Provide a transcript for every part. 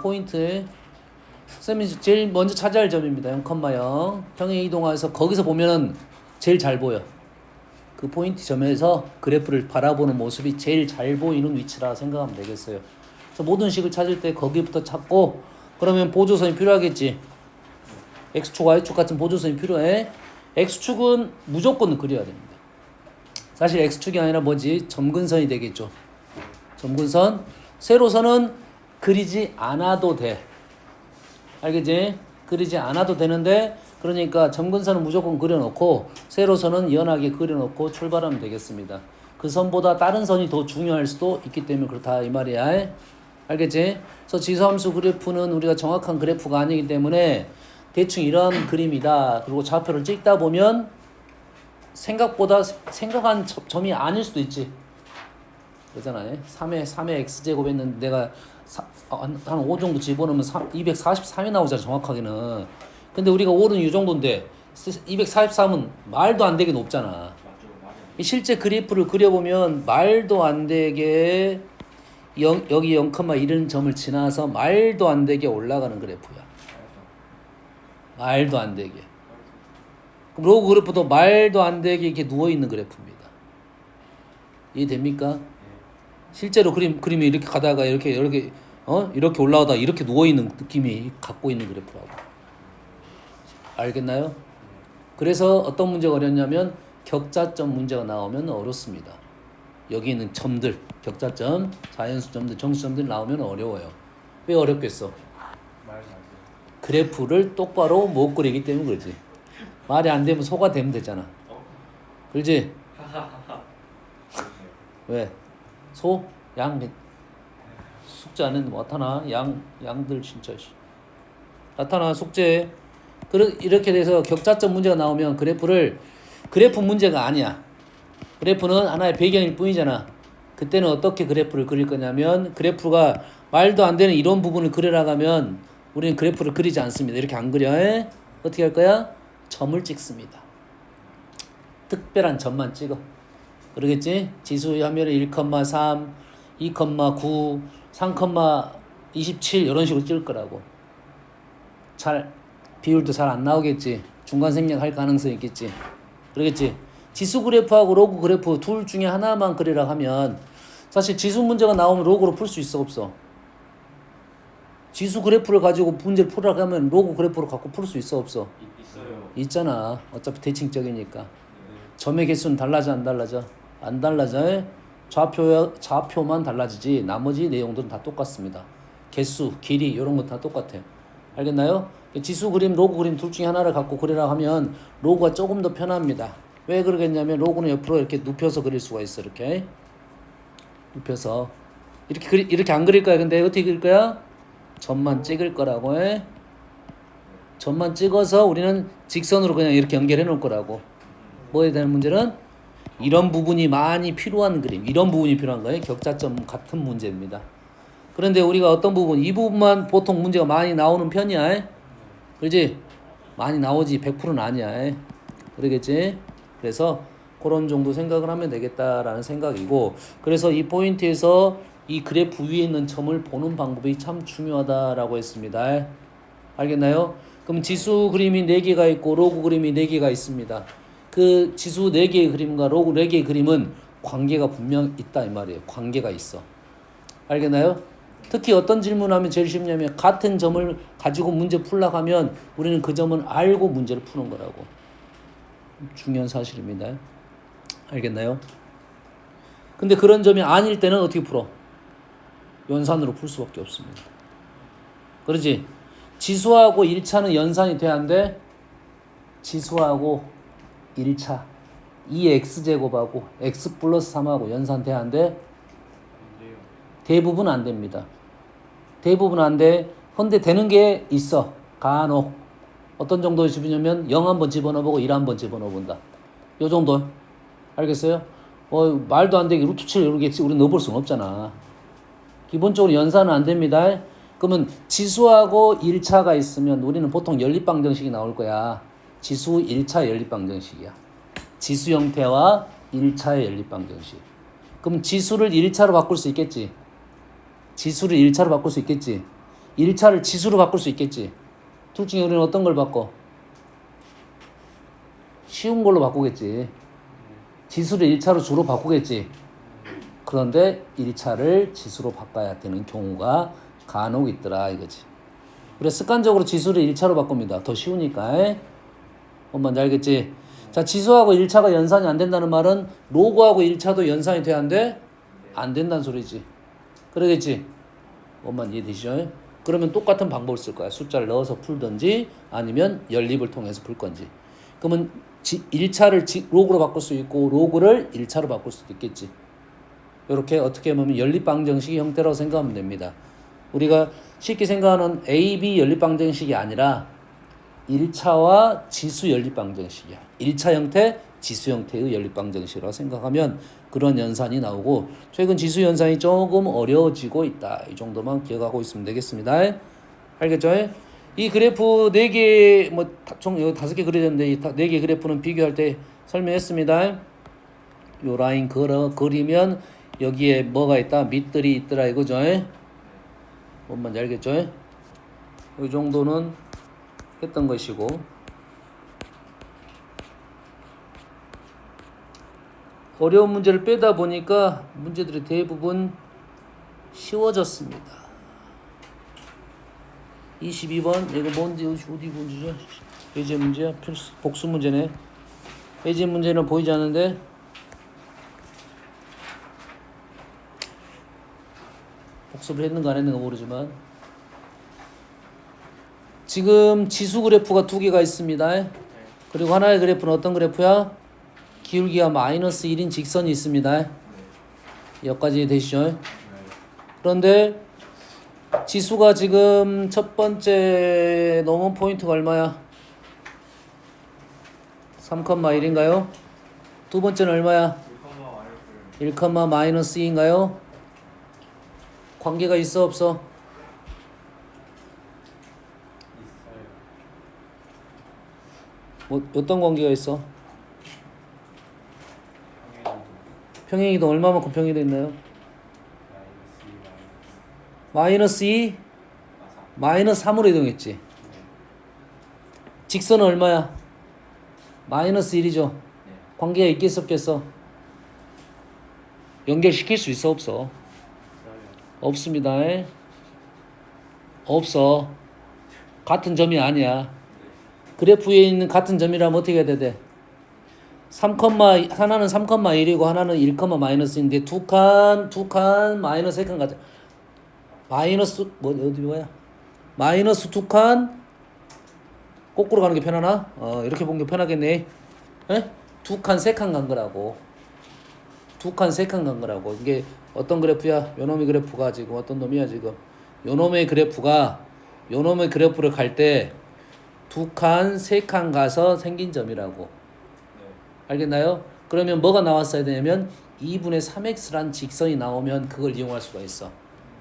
포인트. 쌤이 제일 먼저 찾아야 할 점입니다. 0,0 평행 이동해서 거기서 보면은 제일 잘 보여. 그 포인트 점에서 그래프를 바라보는 모습이 제일 잘 보이는 위치라 생각하면 되겠어요. 그래서 모든 식을 찾을 때 거기부터 찾고, 그러면 보조선이 필요하겠지. X축, Y축 같은 보조선이 필요해. X축은 무조건 그려야 됩니다. 사실 X축이 아니라 뭐지? 점근선이 되겠죠. 점근선. 세로선은 그리지 않아도 돼. 알겠지? 그리지 않아도 되는데, 그러니까 점근선은 무조건 그려놓고 세로선은 연하게 그려놓고 출발하면 되겠습니다. 그 선보다 다른 선이 더 중요할 수도 있기 때문에 그렇다 이 말이야. 알겠지? 그래서 지수함수 그래프는 우리가 정확한 그래프가 아니기 때문에 대충 이런 그림이다. 그리고 좌표를 찍다 보면 생각보다 생각한 점이 아닐 수도 있지. 그러잖아요. 3의 x제곱 했는데 내가 한 5 정도 집어넣으면 243이 나오잖아, 정확하게는. 근데 우리가 5는 이 정도인데 243은 말도 안 되게 높잖아. 실제 그래프를 그려보면 말도 안 되게 여기 0,1은 점을 지나서 말도 안 되게 올라가는 그래프야. 말도 안 되게. 그럼 로그 그래프도 말도 안 되게 이렇게 누워있는 그래프입니다. 이해됩니까? 실제로 그림이 이렇게 가다가 이렇게 올라가다가 이렇게 누워있는 느낌이 갖고 있는 그래프라고. 알겠나요? 그래서 어떤 문제가 어렵냐면 격자점 문제가 나오면 어렵습니다. 여기 있는 점들, 격자점, 자연수점들, 정수점들 나오면 어려워요. 왜 어렵겠어? 그래프를 똑바로 못 그리기 때문에 그러지. 말이 안 되면 소가 되면 되잖아. 그렇지? 왜? 소? 양? 숙제 안 했는데 나타나? 양들 진짜. 나타나, 숙제. 이렇게 돼서 격자점 문제가 나오면 그래프 문제가 아니야. 그래프는 하나의 배경일 뿐이잖아. 그때는 어떻게 그래프를 그릴 거냐면, 그래프가 말도 안 되는 이런 부분을 그려나가면 우리는 그래프를 그리지 않습니다. 이렇게 안 그려. 어떻게 할 거야? 점을 찍습니다. 특별한 점만 찍어. 그러겠지? 지수 하면 1,3, 2,9, 3,27 이런 식으로 찍을 거라고. 비율도 잘 안 나오겠지. 중간 생략할 가능성이 있겠지. 그러겠지? 지수 그래프하고 로그 그래프 둘 중에 하나만 그리라 하면 사실 지수 문제가 나오면 로그로 풀 수 있어, 없어? 지수 그래프를 가지고 문제를 풀으라고 하면 로그 그래프를 갖고 풀 수 있어, 없어? 있어요. 있잖아. 어차피 대칭적이니까. 점의 개수는 달라져, 안 달라져? 안 달라져. 좌표만 달라지지 나머지 내용들은 다 똑같습니다. 개수, 길이 이런 건 다 똑같아. 알겠나요? 지수 그림, 로그 그림 둘 중에 하나를 갖고 그리라 하면 로그가 조금 더 편합니다. 왜 그러겠냐면 로그는 옆으로 이렇게 눕혀서 그릴 수가 있어. 이렇게 눕혀서 이렇게 안 그릴 거야. 근데 어떻게 그릴 거야? 점만 찍을 거라고 해. 점만 찍어서 우리는 직선으로 그냥 이렇게 연결해 놓을 거라고. 뭐에 대한 문제는 이런 부분이 많이 필요한 그림, 이런 부분이 필요한 거예요. 격자점 같은 문제입니다. 그런데 우리가 어떤 부분, 이 부분만 보통 문제가 많이 나오는 편이야. 그렇지? 많이 나오지 100%는 아니야. 그러겠지? 그래서 그런 정도 생각을 하면 되겠다라는 생각이고, 그래서 이 포인트에서 이 그래프 위에 있는 점을 보는 방법이 참 중요하다라고 했습니다. 알겠나요? 그럼 지수 그림이 4개가 있고 로그 그림이 4개가 있습니다. 그 지수 4개의 그림과 로그 4개의 그림은 관계가 분명 있다 이 말이에요. 관계가 있어. 알겠나요? 특히 어떤 질문하면 제일 쉽냐면 같은 점을 가지고 문제 풀려고 하면 우리는 그 점은 알고 문제를 푸는 거라고. 중요한 사실입니다. 알겠나요? 근데 그런 점이 아닐 때는 어떻게 풀어? 연산으로 풀 수밖에 없습니다. 그러지? 지수하고 1차는 연산이 돼야 안 돼? 지수하고 1차 2x제곱하고 x 플러스 3하고 연산 돼야 안 돼? 대부분 안 됩니다. 대부분 안 돼. 근데 되는 게 있어. 간혹. 어떤 정도의 집이냐면 0 한번 집어넣어보고 1 한번 집어넣어본다. 요 정도. 알겠어요? 말도 안 되게 루트 7 이러겠지. 우리 넣어볼 수는 없잖아. 기본적으로 연산은 안 됩니다. 그러면 지수하고 1차가 있으면 우리는 보통 연립방정식이 나올 거야. 지수 1차 연립방정식이야. 지수 형태와 1차의 연립방정식. 그럼 지수를 1차로 바꿀 수 있겠지? 지수를 1차로 바꿀 수 있겠지? 1차를 지수로 바꿀 수 있겠지. 둘 중에 우리는 어떤 걸 바꿔? 쉬운 걸로 바꾸겠지. 지수를 1차로 주로 바꾸겠지. 그런데 1차를 지수로 바꿔야 되는 경우가 간혹 있더라 이거지. 그래 습관적으로 지수를 1차로 바꿉니다. 더 쉬우니까. 뭔지 알겠지? 자, 지수하고 1차가 연산이 안 된다는 말은 로그하고 1차도 연산이 돼야 안 돼? 안 된다는 소리지. 그러겠지? 뭔 이해되시죠? 그러면 똑같은 방법을 쓸 거야. 숫자를 넣어서 풀든지 아니면 연립을 통해서 풀 건지. 그러면 1차를 로그로 바꿀 수 있고 로그를 1차로 바꿀 수도 있겠지. 이렇게 어떻게 보면 연립방정식의 형태라고 생각하면 됩니다. 우리가 쉽게 생각하는 A, B 연립방정식이 아니라 1차와 지수 연립방정식이야. 1차 형태, 지수 형태의 연립방정식이라고 생각하면 그런 연산이 나오고 최근 지수 연산이 조금 어려워지고 있다. 이 정도만 기억하고 있으면 되겠습니다. 알겠죠? 이 그래프 4개, 총 5개 그려졌는데 이 4개 그래프는 비교할 때 설명했습니다. 요 라인 그리면 여기에 뭐가 있다? 밑들이 있더라 이거죠? 뭔지 알겠죠? 이 정도는 했던 것이고 어려운 문제를 빼다 보니까 문제들이 대부분 쉬워졌습니다. 22번 이거 뭔지 어디 문제죠? 예제 문제야? 복수 문제네. 예제 문제는 보이지 않는데 복습을 했는가 안 했는가 모르지만 지금 지수 그래프가 2개가 있습니다. 그리고 하나의 그래프는 어떤 그래프야? 기울기가 마이너스 1인 직선이 있습니다. 여기까지 되시죠? 그런데 지수가 지금 첫 번째 넘은 포인트가 얼마야? 3,1인가요? 두 번째는 얼마야? 1, 마이너스 2인가요? 관계가 있어 없어? 뭐 어떤 관계가 있어? 평행이동 얼마만큼 평행이 있나요? 마이너스 2? 마이너스 3으로 이동했지. 직선은 얼마야? 마이너스 1이죠. 관계가 있겠어 없겠어? 연결시킬 수 있어 없어? 없습니다. 없어. 같은 점이 아니야. 그래프에 있는 같은 점이라면 어떻게 해야 돼? 하나는 3,1이고 하나는 1, 마이너스인데 두 칸 마이너스 3칸 가자. 마이너스 어디 뭐야? 마이너스 2칸 거꾸로 가는 게 편하나? 이렇게 보는 게 편하겠네. 에? 2칸 3칸 간 거라고. 2칸 3칸 간 거라고. 이게 어떤 그래프야? 요놈의 그래프가 지금 어떤 놈이야 지금? 요놈의 그래프를 갈 때 2칸 3칸 가서 생긴 점이라고. 알겠나요? 그러면 뭐가 나왔어야 되냐면 2분의 3x란 직선이 나오면 그걸 이용할 수가 있어.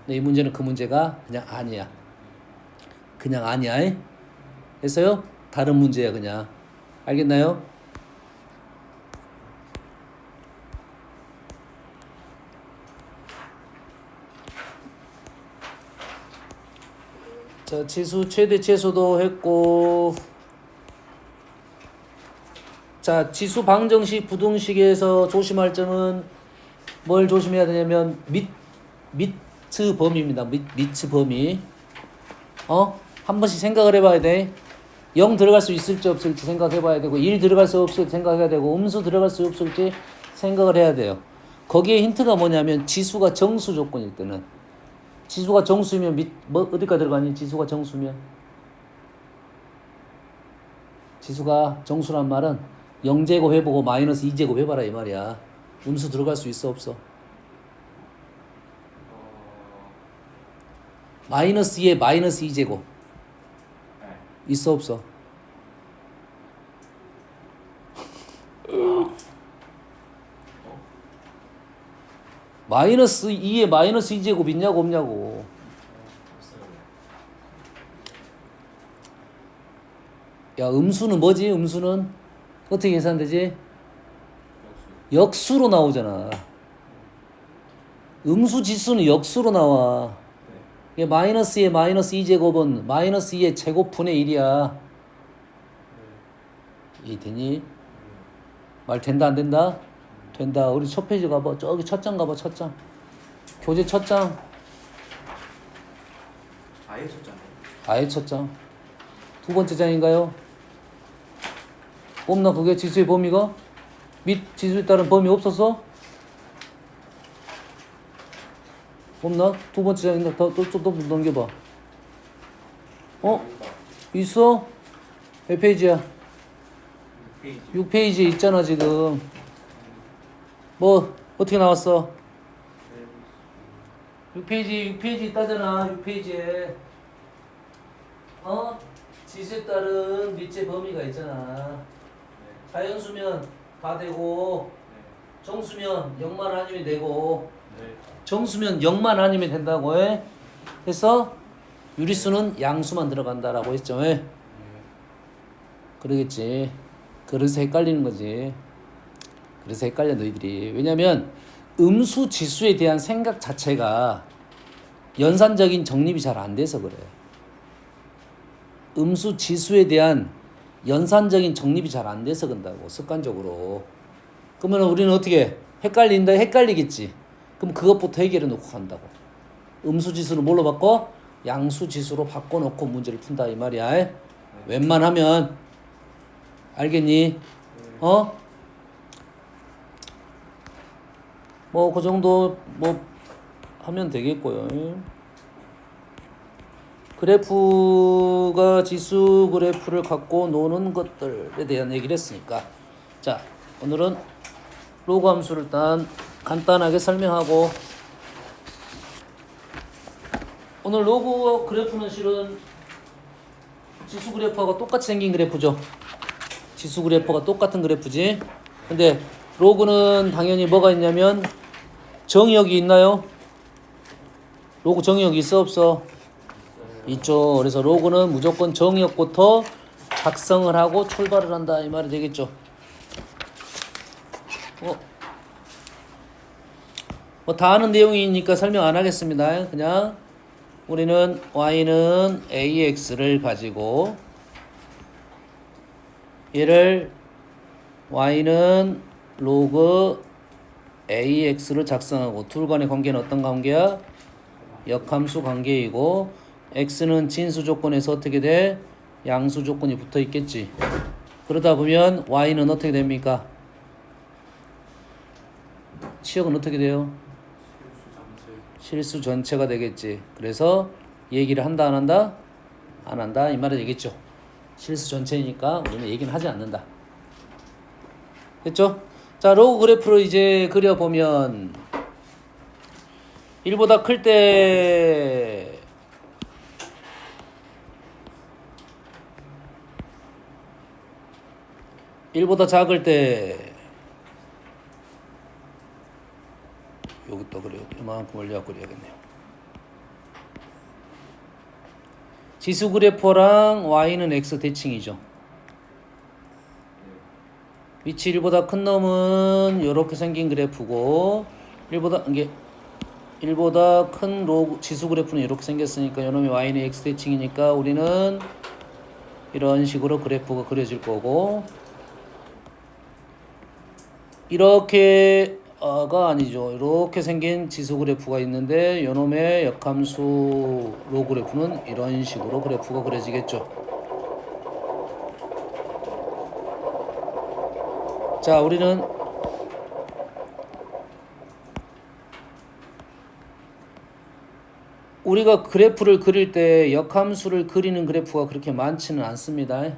근데 이 문제는 그 문제가 그냥 아니야. 그냥 아니야. 했어요? 다른 문제야 그냥. 알겠나요? 자, 지수 최대 최소도 했고 자, 지수 방정식 부등식에서 조심할 점은 뭘 조심해야 되냐면 미트 범위입니다. 미트 범위. 한 번씩 생각을 해봐야 돼. 0 들어갈 수 있을지 없을지 생각해봐야 되고 1 들어갈 수 없을지 생각해야 되고 음수 들어갈 수 없을지 생각을 해야 돼요. 거기에 힌트가 뭐냐면 지수가 정수 조건일 때는 지수가 정수면 어디까지 들어가니? 지수가 정수면 지수가 정수란 말은 0제곱 해보고 마이너스 2제곱 해봐라 이 말이야. 음수 들어갈 수 있어 없어? 마이너스 2에 마이너스 2제곱 있어 없어? 마이너스 2에 마이너스 2제곱 있냐고 없냐고. 야, 음수는 뭐지? 음수는 어떻게 계산되지? 역수로 나오잖아. 음수 지수는 역수로 나와. 이게 마이너스 2의 마이너스 2제곱은 마이너스 2의 제곱분의 1이야. 이 되니? 말 된다 안 된다? 된다. 우리 첫 페이지 가봐. 저기 첫 장 가봐. 첫 장. 교재 첫 장. 아예 쳤잖아요. 아예 첫 장. 두 번째 장인가요? 없나 그게 지수의 범위가? 밑 지수에 따른 범위 없었어? 없나? 두 번째 장인가? 더 넘겨봐. 어? 있어? 몇 페이지야? 페이지. 6페이지에 있잖아 지금. 뭐 어떻게 나왔어? 6페이지 있다잖아. 6페이지에 지수에 따른 밑의 범위가 있잖아. 자연수면 다 되고 정수면 0만 아니면 되고 정수면 0만 아니면 된다고 해. 그래서 유리수는 양수만 들어간다라고 했죠. 왜? 그러겠지. 그래서 헷갈리는 거지. 그래서 헷갈려 너희들이. 왜냐면 음수 지수에 대한 생각 자체가 연산적인 정립이 잘 안 돼서 그래. 음수 지수에 대한 연산적인 정립이 잘 안 돼서 그런다고. 습관적으로. 그러면 우리는 어떻게 헷갈린다 헷갈리겠지. 그럼 그것부터 해결해 놓고 간다고. 음수 지수를 뭘로 바꿔? 양수 지수로 바꿔놓고 문제를 푼다 이 말이야. 웬만하면 알겠니? 뭐 그 정도 뭐 하면 되겠고요. 그래프가 지수 그래프를 갖고 노는 것들에 대한 얘기를 했으니까, 자 오늘은 로그 함수를 일단 간단하게 설명하고, 오늘 로그 그래프는 실은 지수 그래프하고 똑같이 생긴 그래프죠. 지수 그래프가 똑같은 그래프지. 근데 로그는 당연히 뭐가 있냐면 정의역이 있나요? 로그 정의역이 있어 없어? 있죠. 그래서 로그는 무조건 정의역부터 작성을 하고 출발을 한다 이 말이 되겠죠. 뭐 다 아는 내용이니까 설명 안 하겠습니다. 그냥 우리는 y는 ax를 가지고 얘를 y는 로그 ax를 작성하고, 둘 간의 관계는 어떤 관계야? 역함수 관계이고, x는 진수 조건에서 어떻게 돼? 양수 조건이 붙어 있겠지. 그러다 보면 y는 어떻게 됩니까? 치역은 어떻게 돼요? 실수 전체가 되겠지. 그래서 얘기를 한다 안 한다? 안 한다 이 말은 되겠죠. 실수 전체니까 우리는 얘기는 하지 않는다. 됐죠? 자, 로그 그래프를 이제 그려보면 1보다 클 때 1보다 작을 때 여기다 그래요. 이만큼 올려 그려야겠네요. 지수 그래프랑 y는 x 대칭이죠. 위치 1보다 큰 놈은 이렇게 생긴 그래프고, 1보다 큰 로그 지수 그래프는 이렇게 생겼으니까 이놈이 y는 x 대칭이니까 우리는 이런 식으로 그래프가 그려질 거고, 이렇게가 아니죠. 이렇게 생긴 지수 그래프가 있는데 이놈의 역함수 로그 그래프는 이런 식으로 그래프가 그려지겠죠. 자, 우리가 그래프를 그릴 때 역함수를 그리는 그래프가 그렇게 많지는 않습니다.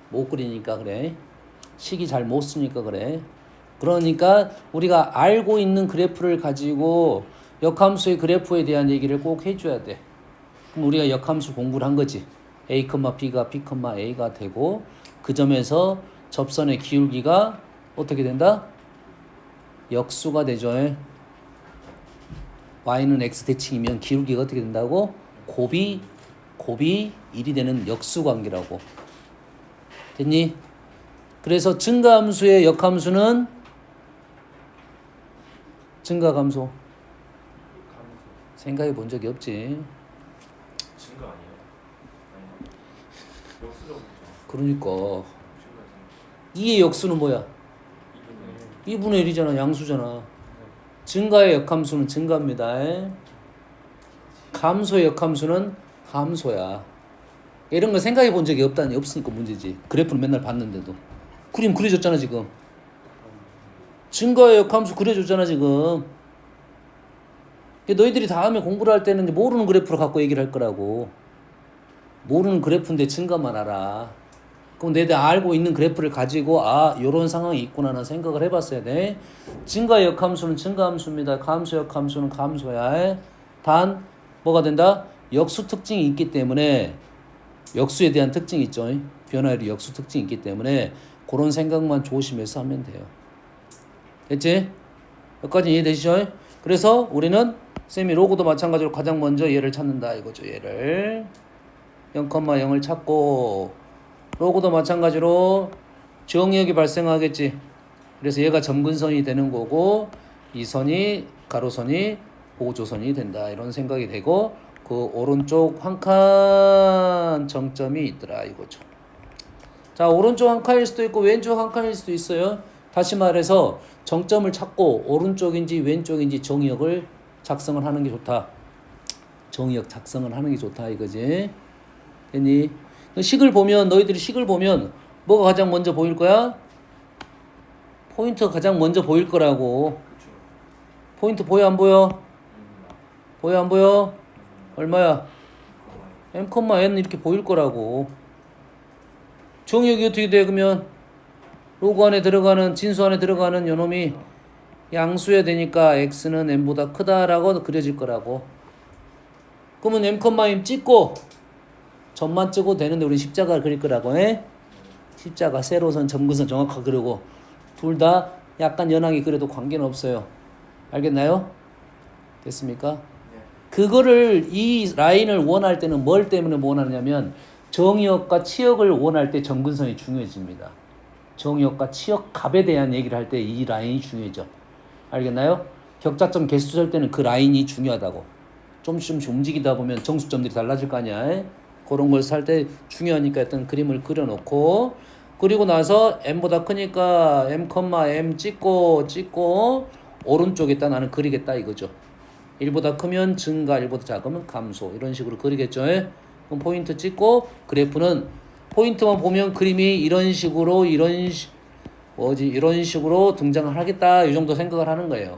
못 그리니까 그래. 식이 잘 못 쓰니까 그래. 그러니까 우리가 알고 있는 그래프를 가지고 역함수의 그래프에 대한 얘기를 꼭 해줘야 돼. 그럼 우리가 역함수 공부를 한 거지. a, b가 b, a가 되고, 그 점에서 접선의 기울기가 어떻게 된다? 역수가 되죠. y는 x 대칭이면 기울기가 어떻게 된다고? 곱이 1이 되는 역수 관계라고. 됐니? 그래서 증가함수의 역함수는 증가감소. 생각해 본 적이 없지. 그러니까 2의 역수는 뭐야? 2분의 1이잖아. 양수잖아. 증가의 역함수는 증가입니다. 감소의 역함수는 감소야. 이런 거 생각해 본 적이 없으니까 문제지. 그래프는 맨날 봤는데도. 그림 그려줬잖아 지금. 증가의 역함수 그려줬잖아 지금. 너희들이 다음에 공부를 할 때는 이제 모르는 그래프로 갖고 얘기를 할 거라고. 모르는 그래프인데 증가만 알아. 그럼 내가 알고 있는 그래프를 가지고 요런 상황이 있구나라는 생각을 해봤어야 돼. 증가 역함수는 증가함수입니다. 감소 역함수는 감소야. 단 뭐가 된다? 역수 특징이 있기 때문에 역수에 대한 특징이 있죠. 변화율이 역수 특징이 있기 때문에 그런 생각만 조심해서 하면 돼요. 됐지? 여기까지 이해되시죠? 그래서 우리는 쌤이 로그도 마찬가지로 가장 먼저 얘를 찾는다 이거죠. 얘를 0,0을 찾고 로그도 마찬가지로 정의역이 발생하겠지. 그래서 얘가 점근선이 되는 거고 이 선이 가로선이 보조선이 된다 이런 생각이 되고 그 오른쪽 한 칸 정점이 있더라 이거죠. 자, 오른쪽 한 칸일 수도 있고 왼쪽 한 칸일 수도 있어요. 다시 말해서 정점을 찾고 오른쪽인지 왼쪽인지 정의역을 작성을 하는 게 좋다. 정의역 작성을 하는 게 좋다 이거지. 됐니? 식을 보면 너희들이 식을 보면 뭐가 가장 먼저 보일 거야? 포인트가 가장 먼저 보일 거라고. 포인트 보여 안 보여? 보여 안 보여? 얼마야? m,n 이렇게 보일 거라고. 정의역이 어떻게 돼? 그러면 로그 안에 들어가는 진수 안에 들어가는 요놈이 양수야 되니까 x는 n보다 크다라고 그려질 거라고. 그러면 m,m 찍고 점만 찍어도 되는데 우리 십자가를 그릴 거라고. 십자가 세로선 점근선 정확하게 그리고 둘 다 약간 연하게 그려도 관계는 없어요. 알겠나요? 됐습니까? 그거를 이 라인을 원할 때는 뭘 때문에 원하느냐면 정의역과 치역을 원할 때 점근선이 중요해집니다. 정의역과 치역 값에 대한 얘기를 할 때 이 라인이 중요해져. 알겠나요? 격자점 개수 셀 때는 그 라인이 중요하다고. 좀씩 움직이다 보면 정수점들이 달라질 거 아니야. 그런 걸 살 때 중요하니까 일단 그림을 그려놓고 그리고 나서 m보다 크니까 m,m 찍고 오른쪽에다 나는 그리겠다 이거죠. 1보다 크면 증가, 1보다 작으면 감소 이런 식으로 그리겠죠. 그럼 포인트 찍고 그래프는 포인트만 보면 그림이 이런 식으로 이런 식으로 등장을 하겠다 이 정도 생각을 하는 거예요.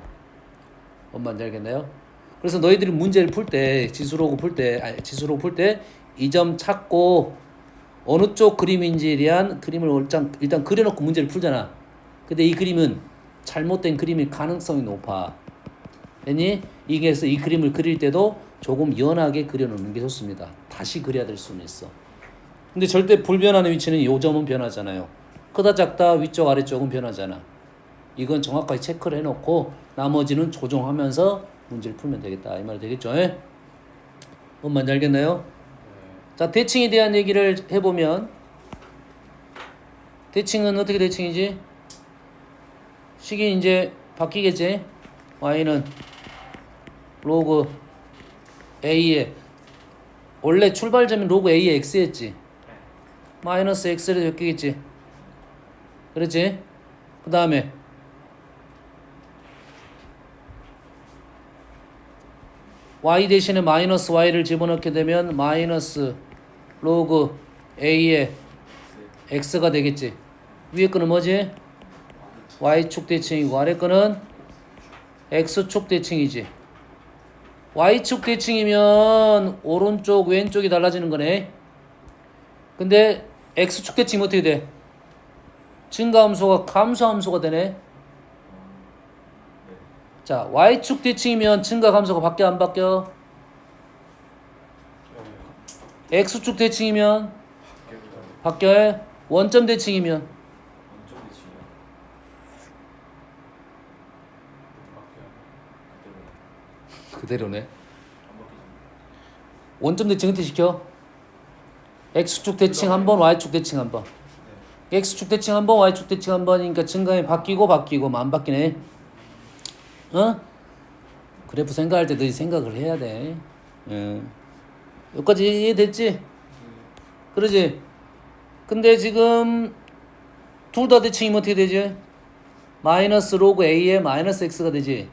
뭔 말인지 알겠나요? 그래서 너희들이 문제를 풀 때 지수로그 풀 때 이 점 찾고 어느 쪽 그림인지에 대한 그림을 일단 그려놓고 문제를 풀잖아. 근데 이 그림은 잘못된 그림일 가능성이 높아. 됐니? 이게서 이 그림을 그릴 때도 조금 연하게 그려놓는 게 좋습니다. 다시 그려야 될 수는 있어. 근데 절대 불변하는 위치는 요 점은 변하잖아요. 크다 작다 위쪽 아래쪽은 변하잖아. 이건 정확하게 체크를 해놓고 나머지는 조정하면서 문제를 풀면 되겠다 이 말 되겠죠? 뭔 말인지 알겠나요? 자, 대칭에 대한 얘기를 해보면 대칭은 어떻게 대칭이지? 식이 이제 바뀌겠지? y는 로그 a에 원래 출발점이 로그 a에 x였지? 마이너스 x를 바뀌겠지? 그렇지? 그 다음에 y 대신에 마이너스 y를 집어넣게 되면 마이너스 로그 a의 x가 되겠지. 위에 거는 뭐지? y축 대칭이고 아래 거는 x축 대칭이지. y축 대칭이면 오른쪽 왼쪽이 달라지는 거네. 근데 x축 대칭이 어떻게 돼? 증가함수가 감소함수가 되네. 자, y축 대칭이면 증가 감소가 바뀌어 안 바뀌어? x축 대칭이면 바뀌어. 원점 대칭이면 그대로네. 원점 대칭 어떻게 시켜? x축 대칭 한 번, y축 대칭 한 번. x축 대칭 한 번, y축 대칭 한 번이니까 증가에 바뀌고 안 바뀌네. 어? 그래프 생각할 때 너희 생각을 해야 돼. 여기까지 이해됐지? 그러지? 근데 지금 둘 다 대칭이면 어떻게 되지? 마이너스 로그 a에 마이너스 x가 되지.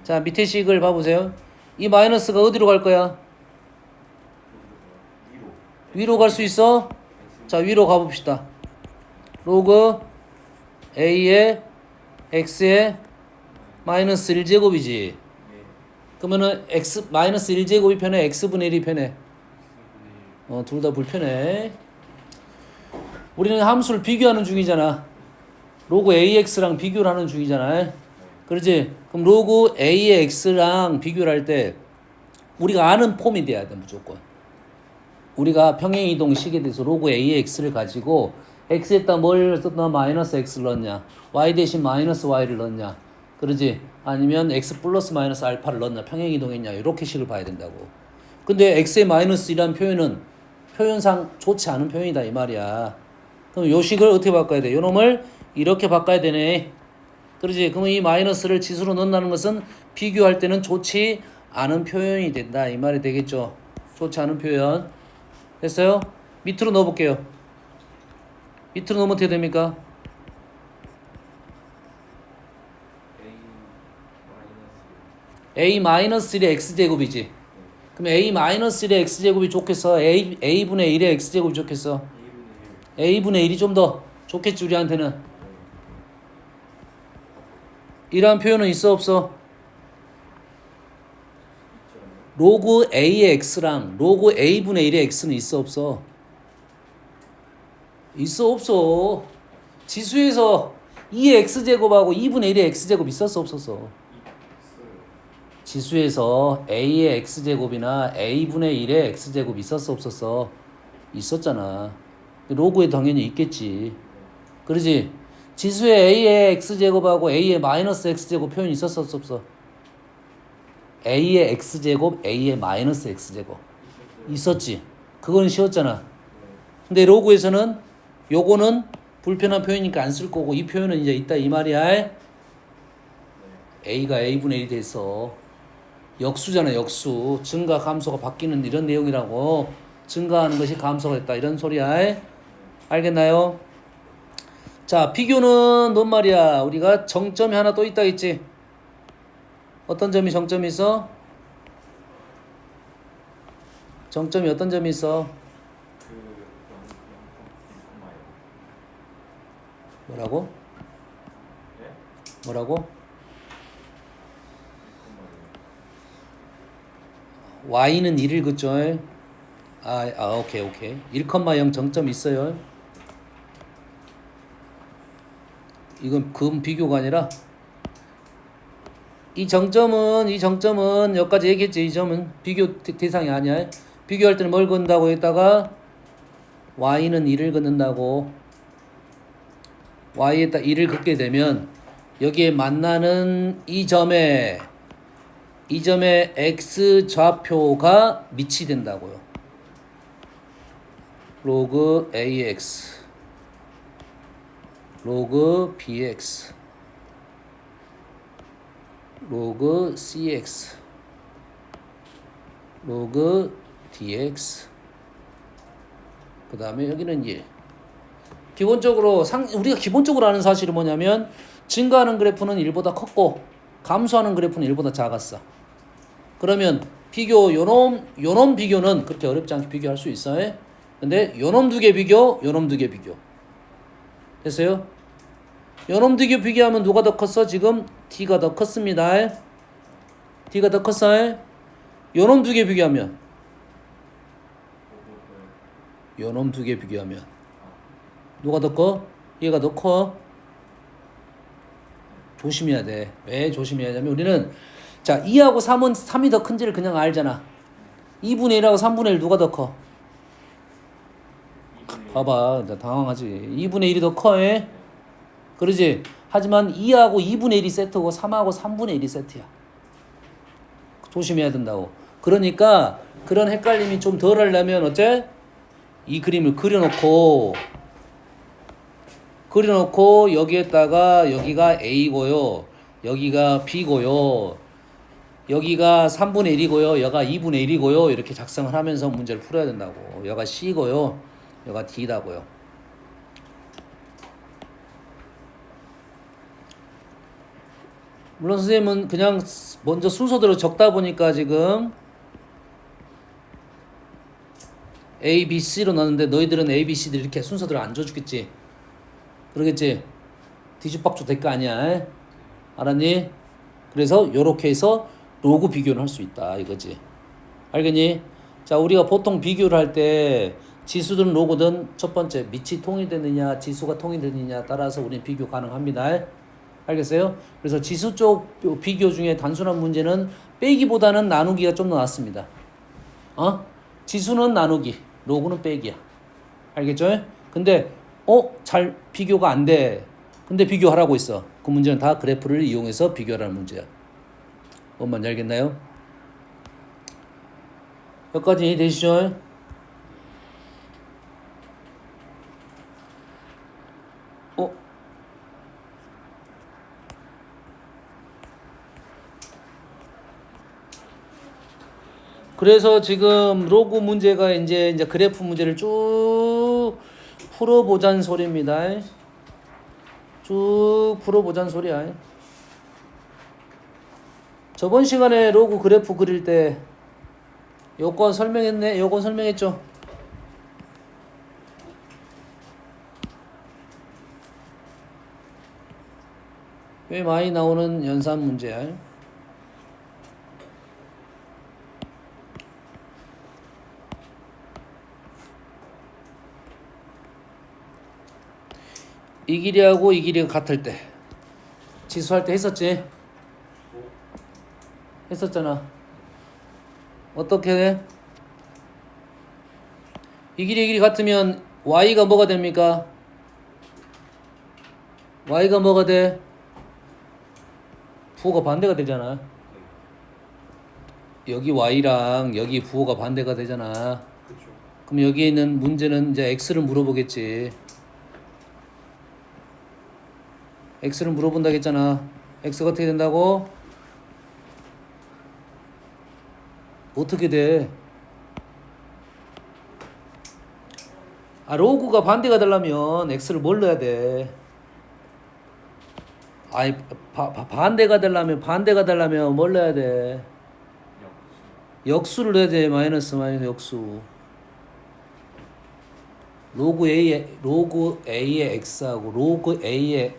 자, 밑에 식을 봐보세요. 이 마이너스가 어디로 갈 거야? 위로 갈 수 있어? 자, 위로 가봅시다. 로그 a에 x에 마이너스 1제곱이지. 그러면은 x 마이너스 1제곱이 편해? x분의 1이 편해? 둘 다 불편해. 우리는 함수를 비교하는 중이잖아. 로그 ax랑 비교를 하는 중이잖아. 그렇지? 그럼 로그 a의 x랑 비교를 할 때 우리가 아는 폼이 돼야 돼, 무조건. 우리가 평행이동식에 대해서 로그 a의 x를 가지고 x에다 뭘 썼나? 마이너스 x를 넣었냐? y 대신 마이너스 y를 넣었냐? 그러지? 아니면 x 플러스 마이너스 알파를 넣었냐? 평행이동했냐? 이렇게 식을 봐야 된다고. 근데 x의 마이너스 1이라는 표현은 표현상 좋지 않은 표현이다 이 말이야. 그럼 요 식을 어떻게 바꿔야 돼? 요 놈을 이렇게 바꿔야 되네. 그러지? 그럼 이 마이너스를 지수로 넣는다는 것은 비교할 때는 좋지 않은 표현이 된다 이 말이 되겠죠. 좋지 않은 표현. 됐어요? 밑으로 넣어볼게요. 밑으로 넣으면 어떻게 됩니까? a-1의 x제곱이지. 그럼 a-1의 x제곱이 좋겠어? a분의 1의 x제곱이 좋겠어? a분의 1이 좀 더 좋겠지 우리한테는. 이러한 표현은 있어 없어? 로그 a의 x랑 로그 a분의 1의 x는 있어 없어? 있어 없어? 지수에서 2의 x제곱하고 2분의 1의 x제곱 있었어 없었어? 지수에서 a의 x제곱이나 a분의 1의 x제곱 있었어 없었어? 있었잖아. 로그에 당연히 있겠지. 그러지? 지수에 a의 x제곱하고 a의 마이너스 x제곱 표현이 있었어 없었어? a의 x제곱, a의 마이너스 x제곱 있었지. 그건 쉬웠잖아. 근데 로그에서는 요거는 불편한 표현이니까 안 쓸 거고 이 표현은 이제 있다 이 말이야. a가 a분의 1이 돼서 역수잖아. 역수. 증가 감소가 바뀌는 이런 내용이라고. 증가하는 것이 감소가 됐다 이런 소리야. 알겠나요? 자, 비교는 뭔 말이야? 우리가 정점이 하나 또 있다 했지. 어떤 점이 정점이 있어? 정점이 어떤 점이 있어? 뭐라고? 뭐라고? y는 1을 긋죠. 오케이. 1,0 정점 있어요. 이건 금 비교가 아니라 이 정점은 여기까지 얘기했지. 이 점은 비교 대상이 아니야. 비교할 때는 뭘 긋는다고 했다가 y는 1을 긋는다고. y에다 1을 긋게 되면 여기에 만나는 이 점에 x 좌표가 밑이 된다고요. 로그 ax 로그 bx 로그 cx 로그 dx 그 다음에 여기는 1. 기본적으로 우리가 기본적으로 아는 사실이 뭐냐면 증가하는 그래프는 1보다 컸고 감소하는 그래프는 1보다 작았어. 그러면 비교 요놈 비교는 그렇게 어렵지 않게 비교할 수 있어요. 근데 요놈 두 개 비교, 요놈 두 개 비교. 됐어요? 요놈 두 개 비교하면 누가 더 컸어? 지금 D가 더 컸습니다. D가 더 컸어요? 요놈 두 개 비교하면 요놈 두 개 비교하면 누가 더 커? 얘가 더 커? 조심해야 돼. 왜 조심해야 하냐면 우리는 자 2하고 3이 더 큰지를 그냥 알잖아. 2분의 1하고 3분의 1 누가 더 커? 봐봐. 이제 당황하지. 2분의 1이 더 커. 그러지? 하지만 2하고 2분의 1이 세트고 3하고 3분의 1이 세트야. 조심해야 된다고. 그러니까 그런 헷갈림이 좀 덜 하려면 어째? 이 그림을 그려놓고 여기에다가 여기가 A고요. 여기가 B고요. 여기가 3분의 1이고요. 여기가 2분의 1이고요. 이렇게 작성을 하면서 문제를 풀어야 된다고. 여기가 C고요. 여기가 D다고요. 물론 선생님은 그냥 먼저 순서대로 적다 보니까 지금 A, B, C로 나왔는데 너희들은 A, B, C들 이렇게 순서대로 안 줘주겠지. 그러겠지? 뒤집박죽 될 거 아니야. 알았니? 그래서 요렇게 해서 로그 비교를 할 수 있다 이거지. 알겠니? 자, 우리가 보통 비교를 할 때 지수든 로그든 첫 번째 밑이 통일되느냐 지수가 통일되느냐 따라서 우리는 비교 가능합니다. 알겠어요? 그래서 지수 쪽 비교 중에 단순한 문제는 빼기보다는 나누기가 좀 더 낫습니다. 지수는 나누기, 로그는 빼기야. 알겠죠? 근데 잘 비교가 안 돼. 근데 비교하라고 있어. 그 문제는 다 그래프를 이용해서 비교하라는 문제야. 뭔 말인지 알겠나요? 여기까지 이해되시죠? 그래서 지금 로그 문제가 이제 그래프 문제를 쭉 풀어보자는 소리입니다. 쭉 풀어보자는 소리야. 저번 시간에 로그 그래프 그릴 때 요건 설명했네. 요건 설명했죠. 꽤 많이 나오는 연산 문제야. 이 길이하고 이 길이가 같을 때 지수할 때 했었지? 했었잖아. 어떻게 해? 이 길이 같으면 y가 뭐가 됩니까? y가 뭐가 돼? 부호가 반대가 되잖아. 여기 y랑 여기 부호가 반대가 되잖아. 그렇죠. 그럼 여기에 있는 문제는 이제 x를 물어보겠지. x를 물어본다 했잖아. x가 어떻게 된다고? 어떻게 돼? 로그가 반대가 되려면 x를 뭘 넣어야 돼? 반대가 되려면 뭘 넣어야 돼? 역수를 넣어야 돼. 마이너스 역수. 로그 A의 x하고 로그 A의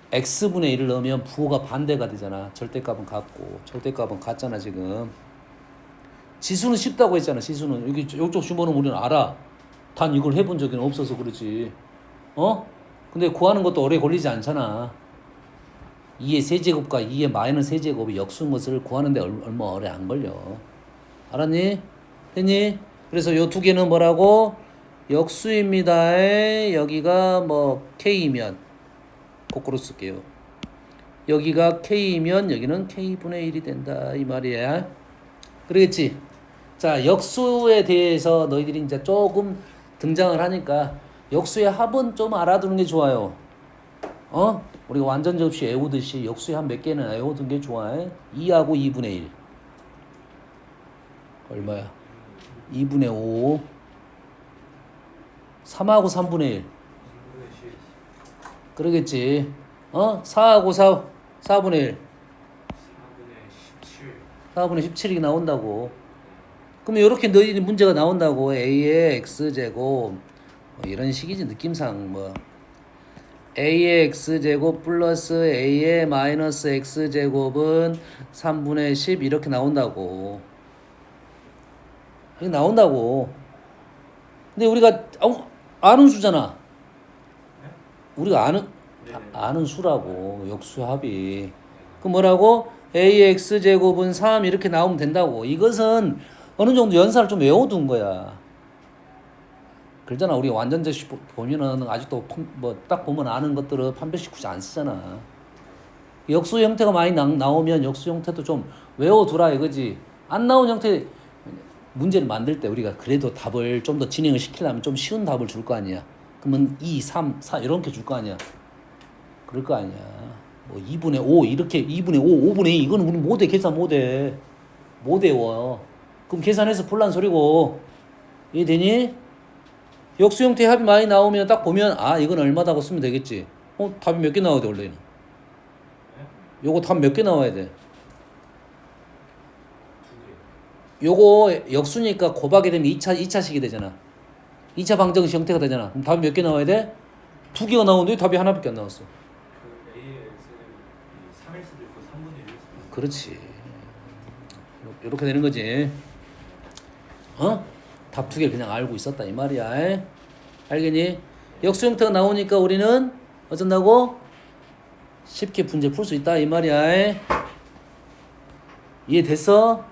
x분의 1을 넣으면 부호가 반대가 되잖아. 절대값은 같고 절대값은 같잖아 지금. 지수는 쉽다고 했잖아. 지수는 여기 이쪽 주머는 우리는 알아. 단 이걸 해본 적은 없어서 그렇지. 근데 구하는 것도 오래 걸리지 않잖아. 2의 세제곱과 2의 마이너스 세제곱이 역수인 것을 구하는데 얼마 오래 안 걸려. 알았니? 했니? 그래서 요 두 개는 뭐라고? 역수입니다. 여기가 뭐 K이면 거꾸로 쓸게요. 여기가 K이면 여기는 K분의 1이 된다 이 말이야. 그러겠지? 자, 역수에 대해서 너희들이 이제 조금 등장을 하니까 역수의 합은 좀 알아두는 게 좋아요. 우리가 완전 접시 외우듯이 역수의 합 몇 개는 외우는 게 좋아. 2하고 2분의 1 얼마야? 2분의 5 3하고 3분의 1 그러겠지. 4하고 4분의 1 4분의 17이 나온다고. 그러면 이렇게 너희들이 문제가 나온다고. A의 X제곱 이런 식이지 느낌상. 뭐 A의 X제곱 플러스 A의 마이너스 X제곱은 3분의 10 이렇게 나온다고. 이게 나온다고. 근데 우리가 아는 수잖아. 우리가 아는 수라고. 역수의 합이. 그 뭐라고? A의 X제곱은 3 이렇게 나오면 된다고. 이것은 어느 정도 연산을 좀 외워둔 거야. 그러잖아. 우리 완전제식 보면은 아직도 뭐 딱 보면 아는 것들은 판별식 굳이 안 쓰잖아. 역수 형태가 많이 나오면 역수 형태도 좀 외워두라 이거지. 안 나온 형태 문제를 만들 때 우리가 그래도 답을 좀 더 진행을 시키려면 좀 쉬운 답을 줄 거 아니야. 그러면 2, 3, 4 이렇게 줄 거 아니야. 그럴 거 아니야. 뭐 2분의 5 이렇게 2분의 5, 5분의 2 이거는 우리 못해. 계산 못해. 못 외워. 그럼 계산해서 풀란 소리고. 이해되니? 역수 형태의 합이 많이 나오면 딱 보면 이건 얼마다고 쓰면 되겠지. 답이 몇 개 나와야 돼 원래는? 요거 답 몇 개 나와야 돼? 두 요거 역수니까 곱하게 되면 2차식이 되잖아. 2차 방정식 형태가 되잖아. 그럼 답이 몇 개 나와야 돼? 2개가 나오는데 답이 하나밖에 안 나왔어. 개. 그 A의 X는 3일 수도 있고 3분의 1일 수도 있고. 그렇지. 이렇게 되는 거지. 어? 답 2개 그냥 알고 있었다 이 말이야. 에? 알겠니? 역수 형태가 나오니까 우리는 어쩐다고? 쉽게 문제 풀 수 있다 이 말이야. 에? 이해됐어?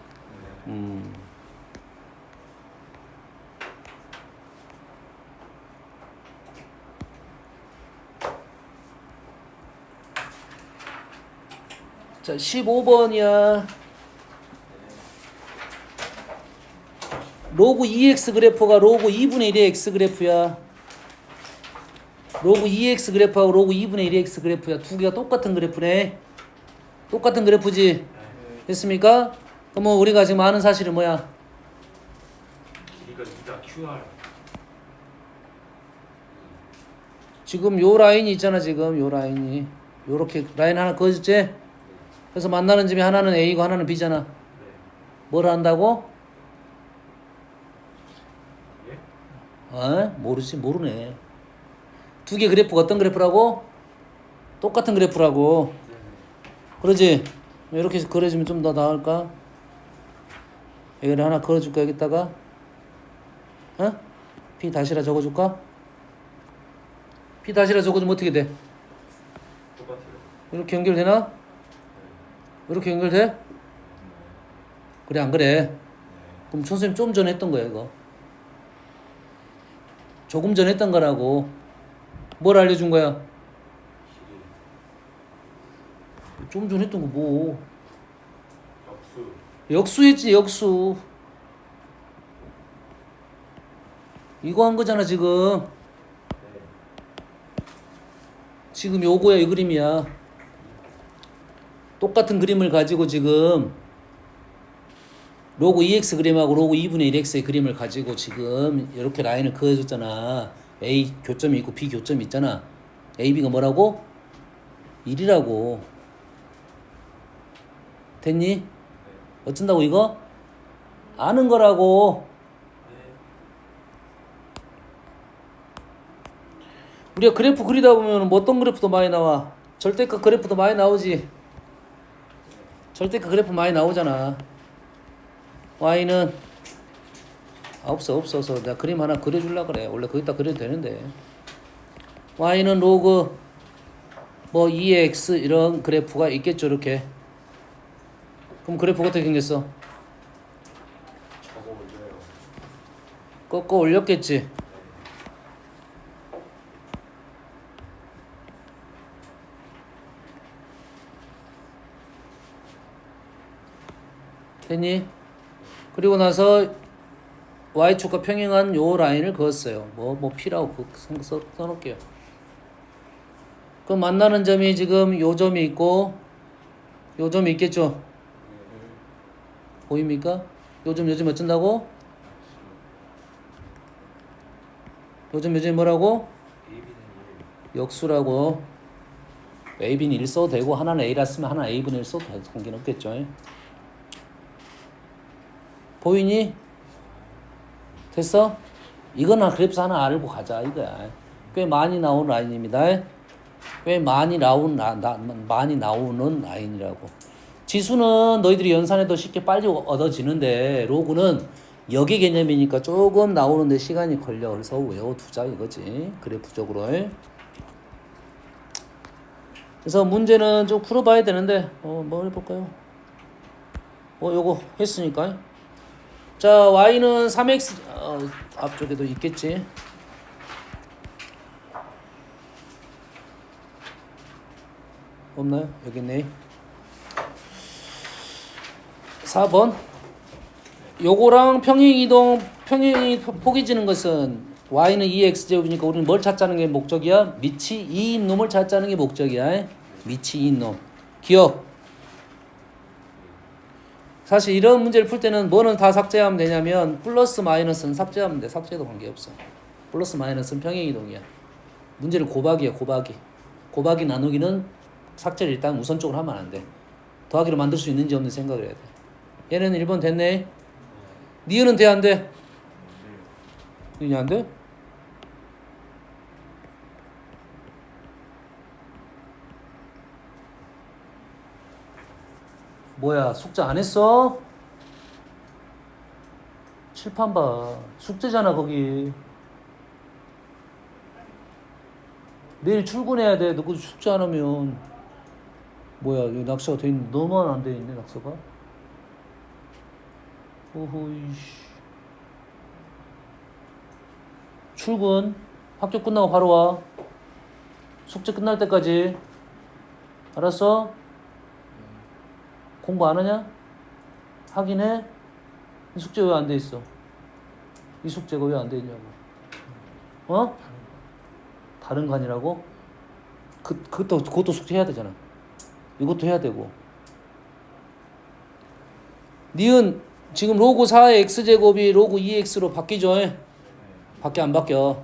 자, 15번이야. 로그 2x 그래프가 로그 2분의 1의 x 그래프야. 로그 2x 그래프하고 로그 2분의 1의 x 그래프야. 두 개가 똑같은 그래프네. 똑같은 그래프지. 됐습니까? 그럼 우리가 지금 아는 사실은 뭐야? 길이가 2다 QR. 지금 요 라인이 있잖아. 지금 요 라인이 요렇게 라인 하나 그어졌지? 그래서 만나는 점이 하나는 A고 하나는 B잖아. 네. 뭘 한다고? 예? 어? 모르지 모르네. 두 개 그래프가 어떤 그래프라고? 똑같은 그래프라고. 네. 그러지? 이렇게 그려주면 좀 더 나을까? 여기를 하나 그려줄까 여기다가? 어? P 다시라 적어줄까? P 다시라 적어주면 어떻게 돼? 똑같아요. 이렇게 연결되나? 이렇게 연결돼? 그래 안 그래? 그럼 선생님 좀 전에 했던 거야 이거. 조금 전에 했던 거라고. 뭘 알려준 거야? 길이. 좀 전에 했던 거 뭐? 역수. 역수했지 역수. 이거 한 거잖아 지금. 네. 지금 요거야 이 그림이야. 똑같은 그림을 가지고 지금 로그 2x 그림하고 로그 2분의 1x의 그림을 가지고 지금 이렇게 라인을 그어줬잖아. A 교점이 있고 B 교점이 있잖아. AB가 뭐라고? 1이라고. 됐니? 네. 어쩐다고 이거? 아는 거라고. 네. 우리가 그래프 그리다 보면 뭐 어떤 그래프도 많이 나와. 절대값 그래프도 많이 나오지. 절대값 그래프 많이 나오잖아. y는 없어서 내가 그림 하나 그려주려고 그래. 원래 거기다 그려도 되는데. y는 로그 뭐 2x 이런 그래프가 있겠죠 이렇게. 그럼 그래프가 어떻게 생겼어? 적어 올려요. 꺾어 올렸겠지. 됐니? 그리고 나서 y축과 평행한 요 라인을 그었어요. 뭐 P라고 써놓을게요. 그럼 만나는 점이 지금 요 점이 있고 요 점이 있겠죠? 보입니까? 요점 어쩐다고? 요점이 뭐라고? A비는 역수라고. A분의 1 써도 되고 하나는 A라 쓰면 하나는 A분의 1 써도 관계는 없겠죠. 보이니? 됐어? 이거나 그래프 하나 알고 가자 이거야. 꽤 많이 나오는 라인입니다. 꽤 많이 많이 나오는 라인이라고. 지수는 너희들이 연산해도 쉽게 빨리 얻어지는데 로그는 역의 개념이니까 조금 나오는데 시간이 걸려. 그래서 외워두자 이거지 그래프적으로. 그래서 문제는 좀 풀어봐야 되는데 뭐 해볼까요? 요거 했으니까. 자, y는 3x 앞쪽에도 있겠지. 없나요? 여기 있네. 4번. 요거랑 평행이 포개지는 것은 y는 2x제곱이니까 우리는 뭘 찾자는 게 목적이야? 밑이 2인 놈을 찾자는 게 목적이야. 밑이 2인 놈. 기억. 사실 이런 문제를 풀 때는 뭐는 다 삭제하면 되냐면 플러스 마이너스는 삭제하면 돼. 삭제도 관계없어. 플러스 마이너스는 평행이동이야. 문제를 곱하기야 곱하기. 곱하기 나누기는 삭제를 일단 우선적으로 하면 안 돼. 더하기로 만들 수 있는지 없는지 생각을 해야 돼. 얘는 1번 됐네. 니은은 돼 안 돼? 니은이 안 돼? 뭐야 숙제 안 했어? 칠판 봐. 숙제잖아 거기. 내일 출근해야 돼. 너 그 숙제 안 하면 뭐야 여기 낙서가 돼 있는 너만 안 돼 있네 낙서가. 오호이씨. 출근 학교 끝나고 바로 와. 숙제 끝날 때까지. 알았어? 공부 안 하냐? 하긴 해? 이 숙제 왜 안 돼 있어? 이 숙제가 왜 안 돼 있냐고. 어? 다른 거 아니라고? 그것도 숙제해야 되잖아. 이것도 해야 되고. 니은 지금 로그 4의 x제곱이 로그 2x로 바뀌죠? 바뀌어 안 바뀌어?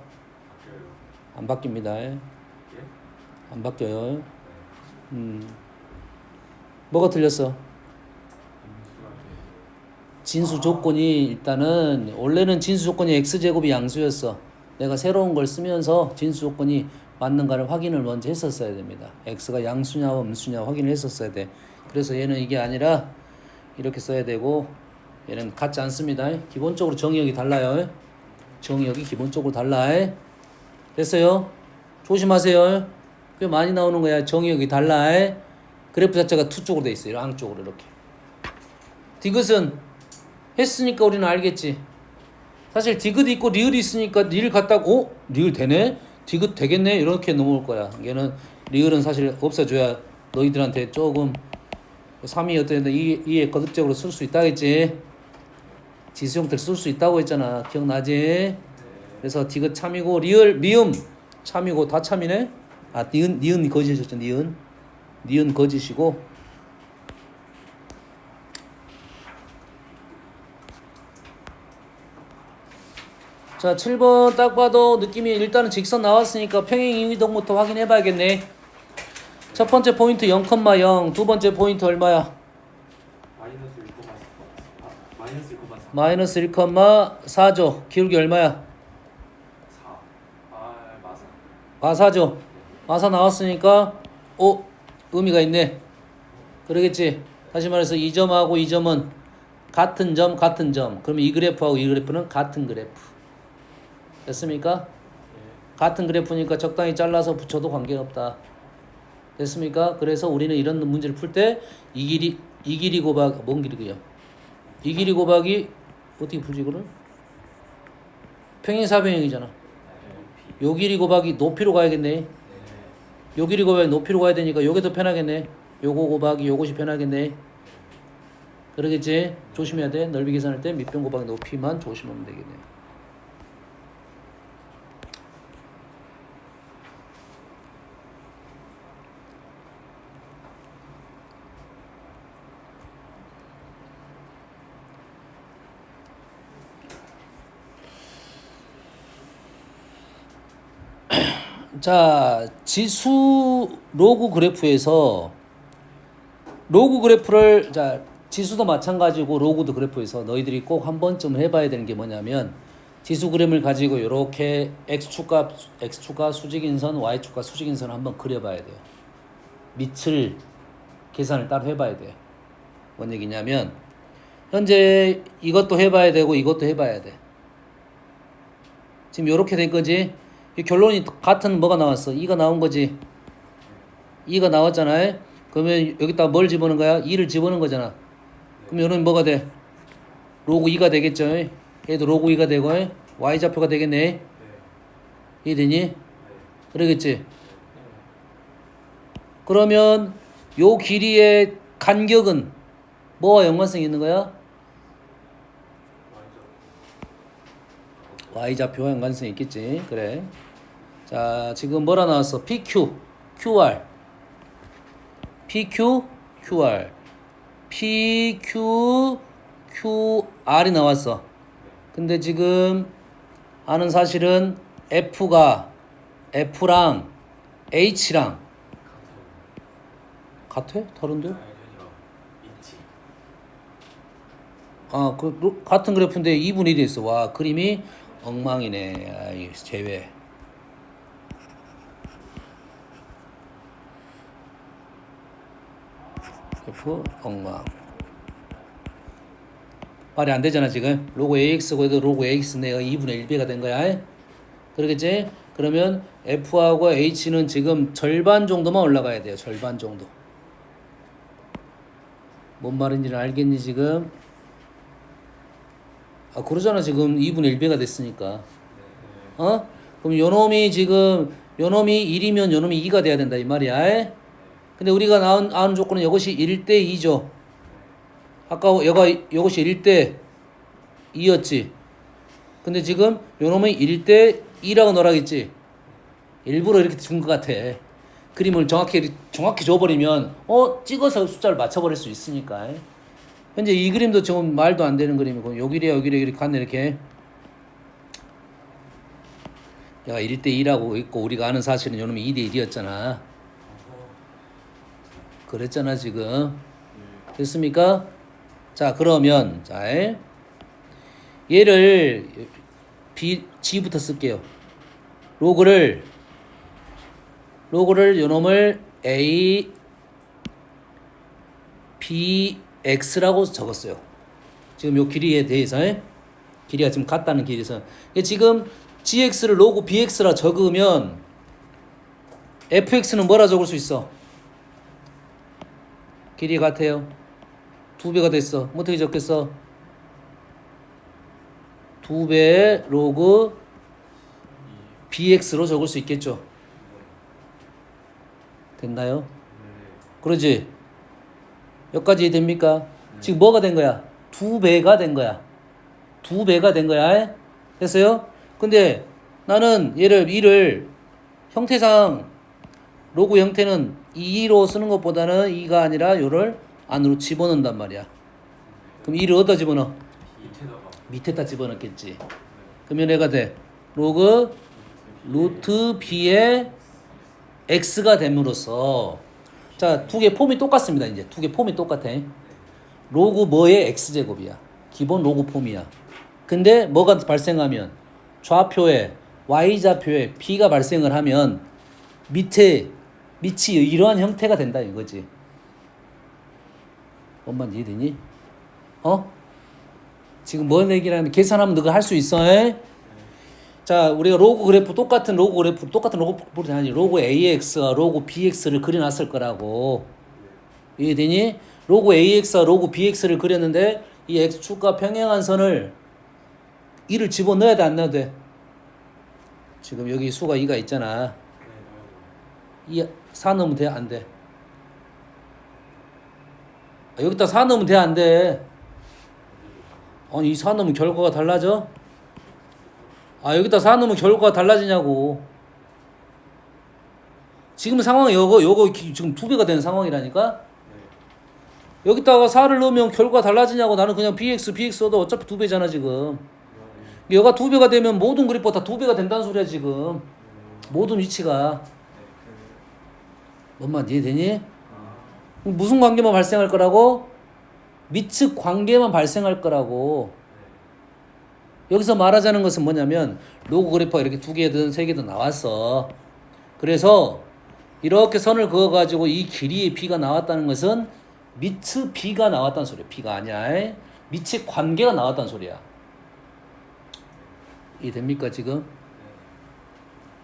안 바뀝니다. 안 바뀌어요. 뭐가 틀렸어? 진수 조건이 일단은 원래는 진수 조건이 x제곱이 양수였어. 내가 새로운 걸 쓰면서 진수 조건이 맞는가를 확인을 먼저 했었어야 됩니다. x가 양수냐 음수냐 확인을 했었어야 돼. 그래서 얘는 이게 아니라 이렇게 써야 되고 얘는 같지 않습니다. 기본적으로 정의역이 달라요. 정의역이 기본적으로 달라. 됐어요? 조심하세요. 꽤 많이 나오는 거야. 정의역이 달라. 그래프 자체가 투 쪽으로 돼 있어요. 양쪽으로 이렇게. 디귿은 했으니까 우리는 알겠지. 사실 디귿 있고 리을이 있으니까 리을 갖다가 리을 되네? 디귿 되겠네? 이렇게 넘어올 거야. 얘는 리을은 사실 없애줘야 너희들한테 조금 3이 어떤 2의 거듭적으로 쓸 수 있다겠지. 지수 형태를 쓸 수 있다고 했잖아. 기억나지? 그래서 디귿 참이고 리을 미음 참이고 다 참이네. 아 니은 거짓이었죠. 니은 거짓이고. 자 7번 딱 봐도 느낌이 일단은 직선 나왔으니까 평행 이동부터 확인해 봐야겠네. 첫 번째 포인트 0,0. 두 번째 포인트 얼마야? 마이너스 1,4죠. 기울기 얼마야? 4죠. 마사 나왔으니까 의미가 있네. 그러겠지. 다시 말해서 이 점하고 이 점은 같은 점. 그러면 이 그래프하고 이 그래프는 같은 그래프. 됐습니까? 같은 그래프니까 적당히 잘라서 붙여도 관계없다. 됐습니까? 그래서 우리는 이런 문제를 풀 때 이 길이 곱하기 뭔 길이고요? 이 길이 곱하기 어떻게 풀지 이거를? 평행사변형이잖아. 요 길이 곱하기 높이로 가야겠네. 요 길이 곱하기 높이로 가야 되니까 요게 더 편하겠네. 요거 곱하기 요것이 편하겠네. 그러겠지? 조심해야 돼. 넓이 계산할 때 밑변 곱하기 높이만 조심하면 되겠네. 자, 지수 로그 그래프에서 로그 그래프를 지수도 마찬가지고 로그도 그래프에서 너희들이 꼭 한 번쯤 해봐야 되는 게 뭐냐면 지수 그램을 가지고 이렇게 x축과 수직인선, y축과 수직인선을 한번 그려봐야 돼요. 밑을 계산을 따로 해봐야 돼요. 뭔 얘기냐면 현재 이것도 해봐야 되고 이것도 해봐야 돼. 지금 이렇게 된 거지. 이 결론이 같은 뭐가 나왔어? 2가 나온 거지. 2가 나왔잖아요. 그러면 여기다 뭘 집어넣은 거야? 2를 집어넣은 거잖아. 그럼 이거는 뭐가 돼? 로그 2가 되겠죠. 얘도 로그 2가 되고 y좌표가 되겠네. 이해되니? 그러겠지. 그러면 요 길이의 간격은 뭐와 연관성이 있는 거야? y좌표와 연관성이 있겠지. 그래. 자, 지금 뭐라 나왔어? PQ, QR. PQ, QR. PQ, QR이 나왔어. 근데 지금 아는 사실은 F가 F랑 H랑 같아? 다른데? 아니 아니라 있지. 아, 같은 그래프인데 2분의 1이 있어. 와, 그림이 엉망이네. 아이, 제외. 그래프 엉망. 말이 안 되잖아, 지금. 로고 AX고 해도 로고 AX 내가 2분의 1배가 된 거야. 그러겠지? 그러면 F하고 H는 지금 절반 정도만 올라가야 돼요. 절반 정도. 뭔 말인지는 알겠니, 지금? 아, 그러잖아, 지금 2분의 1배가 됐으니까. 어? 그럼 요놈이 지금, 요놈이 1이면 요놈이 2가 돼야 된다, 이 말이야. 근데 우리가 아는 조건은 이것이 1대 2죠. 아까 이것이 1대 2였지. 근데 지금 요놈이 1대 2라고 넣으라겠지. 일부러 이렇게 준 것 같아. 그림을 정확히 줘버리면 찍어서 숫자를 맞춰버릴 수 있으니까. 현재 이 그림도 지금 말도 안 되는 그림이고 여기래 이렇게 갔네 이렇게. 얘가 1대 2라고 있고 우리가 아는 사실은 요놈이 2대 1이었잖아. 그랬잖아 지금. 됐습니까? 자 그러면 자 얘를 G부터 쓸게요. 로그를 요놈을 A B X라고 적었어요. 지금 요 길이에 대해서 길이가 지금 같다는 길이에서 지금 GX를 로그 BX라 적으면 FX는 뭐라 적을 수 있어? 길이 같아요. 2배가 됐어. 어떻게 적겠어? 2배의 로그 BX로 적을 수 있겠죠. 됐나요? 그러지? 여기까지 됩니까? 지금 뭐가 된 거야? 2배가 된 거야. 2배가 된 거야. 됐어요? 근데 나는 이를 형태상 로그 형태는 2로 쓰는 것보다는 2가 아니라 요를 안으로 집어넣는단 말이야. 그럼 2를 어디다 집어넣어? 밑에다 집어넣겠지. 그러면 얘가 돼. 로그 루트 b의 x가 됨으로써 자, 두 개 폼이 똑같습니다. 이제 두 개 폼이 똑같아. 로그 뭐의 x제곱이야. 기본 로그 폼이야. 근데 뭐가 발생하면 좌표에 y좌표에 b가 발생을 하면 밑이 이러한 형태가 된다 이거지. 뭔 이해되니? 지금 뭔 얘기를 하면 계산하면 너가 할 수 있어. 자, 우리가 똑같은 로그 그래프 아니 로그 AX와 로그 BX를 그려놨을 거라고. 이해되니? 로그 AX와 로그 BX를 그렸는데 이 X축과 평행한 선을 2를 집어넣어야 돼, 안 넣어야 돼? 지금 여기 수가 2가 있잖아. 4 넣으면 돼, 안 돼? 여기다 4 넣으면 돼, 안 돼? 아니, 이 4 넣으면 결과가 달라져? 여기다 4 넣으면 결과가 달라지냐고. 지금 상황이 요거 지금 2배가 되는 상황이라니까? 여기다가 4를 넣으면 결과가 달라지냐고. 나는 그냥 BX 써도 어차피 2배잖아, 지금. 얘가 2배가 되면 모든 그래프가 다 2배가 된다는 소리야, 지금. 모든 위치가. 뭔 말인지 이해되니? 무슨 관계만 발생할 거라고? 미측 관계만 발생할 거라고. 여기서 말하자는 것은 뭐냐면 로그 그래프가 이렇게 2개든 3개든 나왔어. 그래서 이렇게 선을 그어가지고 이 길이의 b가 나왔다는 것은 미측 b가 나왔다는 소리야. b가 아니야. 미측 관계가 나왔다는 소리야. 이해됩니까 지금?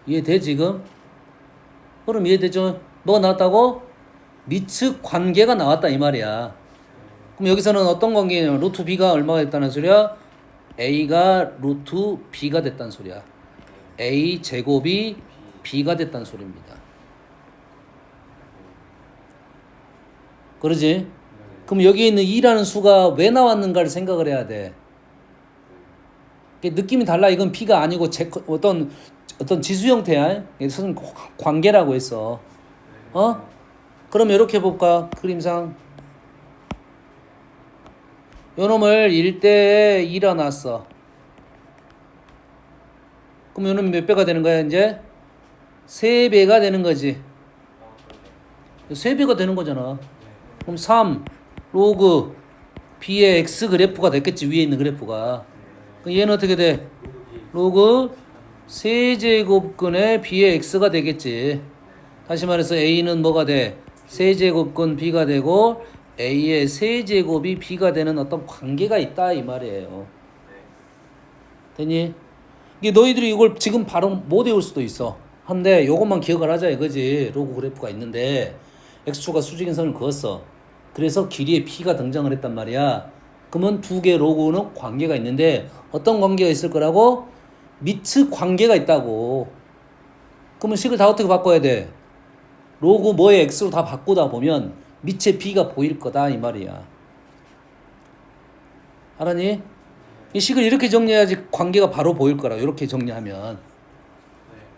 이해돼 지금? 그럼 이해되죠? 뭐가 나왔다고? 미측 관계가 나왔다 이 말이야. 그럼 여기서는 어떤 관계냐면 루트 b가 얼마가 됐다는 소리야? a가 루트 b가 됐다는 소리야. a 제곱이 b가 됐다는 소리입니다. 그러지? 그럼 여기 있는 2라는 수가 왜 나왔는가를 생각을 해야 돼. 느낌이 달라. 이건 b가 아니고 어떤 지수 형태야. 무슨 관계라고 했어. 그럼 이렇게 볼까? 그림상. 요놈을 1대 2라 놨어. 그럼 요놈이 몇 배가 되는 거야, 이제? 3배가 되는 거지. 3배가 되는 거잖아. 네. 그럼 3 로그 b의 x 그래프가 됐겠지. 위에 있는 그래프가. 그럼 얘는 어떻게 돼? 로그 세제곱근의 b의 x가 되겠지. 다시 말해서 a는 뭐가 돼? 세제곱근 b가 되고 a의 세제곱이 b가 되는 어떤 관계가 있다 이 말이에요. 됐니? 이게 너희들이 이걸 지금 바로 못 외울 수도 있어. 한데 요것만 기억을 하자 이거지. 로그 그래프가 있는데 x축과 수직인 선을 그었어. 그래서 길이의 p가 등장을 했단 말이야. 그러면 두 개의 로그는 관계가 있는데 어떤 관계가 있을 거라고? 미츠 관계가 있다고. 그러면 식을 다 어떻게 바꿔야 돼? 로그 뭐의 x로 다 바꾸다 보면 밑에 b가 보일 거다 이 말이야. 알았니? 이 식을 이렇게 정리해야지 관계가 바로 보일 거라. 이렇게 정리하면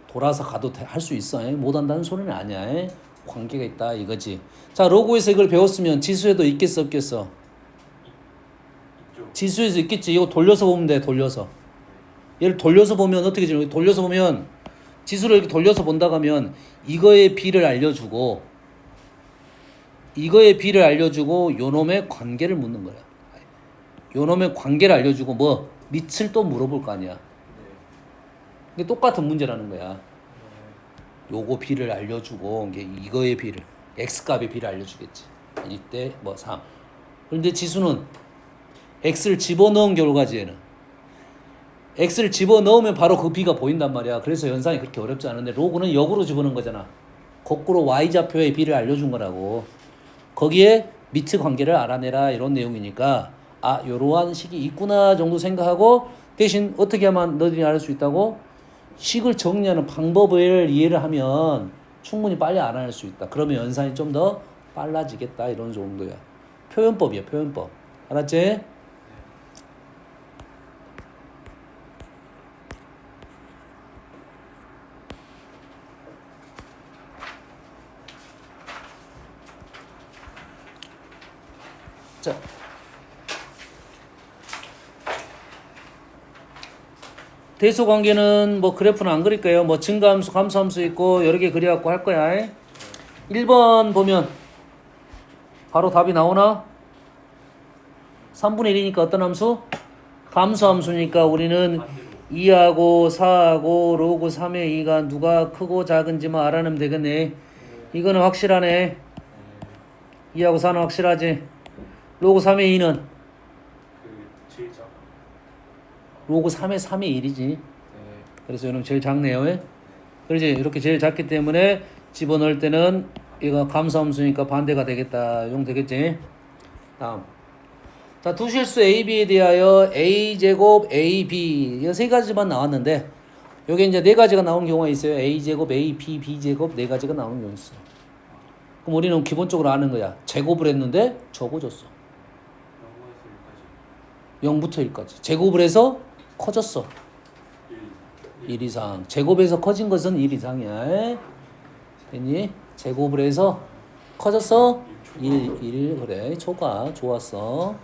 돌아서 가도 할 수 있어. 못한다는 소리는 아니야. 관계가 있다 이거지. 자, 로그에서 이걸 배웠으면 지수에도 있겠어 없겠어? 있죠. 지수에서 있겠지. 이거 돌려서 보면 돼. 돌려서. 얘를 돌려서 보면 어떻게 되냐? 돌려서 보면 지수를 이렇게 돌려서 본다고 하면 이거의 b를 알려주고 이거의 b를 알려주고 요놈의 관계를 묻는 거야. 요놈의 관계를 알려주고 뭐 밑을 또 물어볼 거 아니야. 이게 똑같은 문제라는 거야. 요거 b를 알려주고 이거의 b를 x값의 b를 알려주겠지. 이때 뭐 3. 그런데 지수는 x를 집어넣은 결과지 얘는. x를 집어넣으면 바로 그 b가 보인단 말이야. 그래서 연산이 그렇게 어렵지 않은데 로그는 역으로 집어넣은 거잖아. 거꾸로 y좌표의 b를 알려준 거라고. 거기에 미트 관계를 알아내라 이런 내용이니까 아 요러한 식이 있구나 정도 생각하고 대신 어떻게 하면 너희들이 알 수 있다고? 식을 정리하는 방법을 이해를 하면 충분히 빨리 알아낼 수 있다. 그러면 연산이 좀 더 빨라지겠다 이런 정도야. 표현법이야 표현법. 알았지? 자, 대소 관계는 뭐 그래프는 안 그릴 거예요. 뭐 증가함수, 감소함수 있고 여러 개 그려갖고 할 거야. 1번 보면 바로 답이 나오나? 3분의 1이니까 어떤 함수? 감소함수니까 우리는 2하고 4하고 로그 3의 2가 누가 크고 작은지만 알아내면 되겠네. 이거는 확실하네. 2하고 4는 확실하지. 로그 3의 2는 그 제일 작은. 로그 3의 3의 1이지. 네. 그래서 이놈 제일 작네요. 그러지. 이렇게 제일 작기 때문에 집어넣을 때는 이거 감소함수니까 반대가 되겠다. 용 되겠지. 다음. 자, 두 실수 AB에 대하여 A제곱 AB 이 세 가지만 나왔는데 여기 이제 네 가지가 나온 경우가 있어요. A제곱, AB, B제곱 네 가지가 나오는 경우가 있어요. 그럼 우리는 기본적으로 아는 거야. 제곱을 했는데 적어졌어. 0부터 1까지. 제곱을 해서 커졌어. 1 이상. 제곱에서 커진 것은 1 이상이야. 됐니? 제곱을 해서 커졌어? 1 그래. 초과. 좋았어.